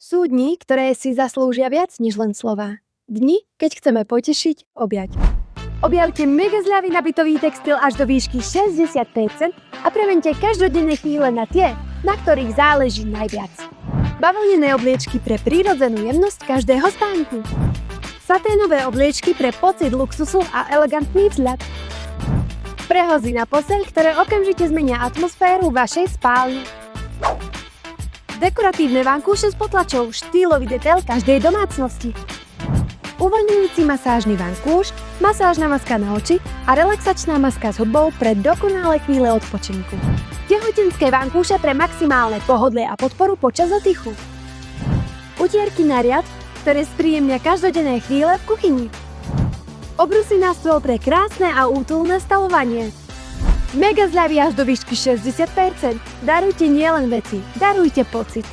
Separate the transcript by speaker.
Speaker 1: Sú dni, ktoré si zaslúžia viac než len slova. Dni, keď chceme potešiť, objať. Objavte mega zľavy na bytový textil až do výšky 60% a premente každodenné chvíle na tie, na ktorých záleží najviac. Bavlnené obliečky pre prírodzenú jemnosť každého spánku. Saténové obliečky pre pocit luxusu a elegantný vzhľad. Prehozy na posteľ, ktoré okamžite zmenia atmosféru vašej spálne. Dekoratívne vankúše s potlačou, štýlový detail každej domácnosti. Uvoľňujúci masážny vankúš, masážna maska na oči a relaxačná maska s hudbou pre dokonalé chvíle odpočinku. Tehotenské vankúše pre maximálne pohodlie a podporu počas oddychu. Utierky na riad, ktoré spríjemnia každodenné chvíle v kuchyni. Obrusy na stôl pre krásne a útulné stavovanie. Mega zľavy až do výšky 60%. Darujte nielen veci, darujte pocit.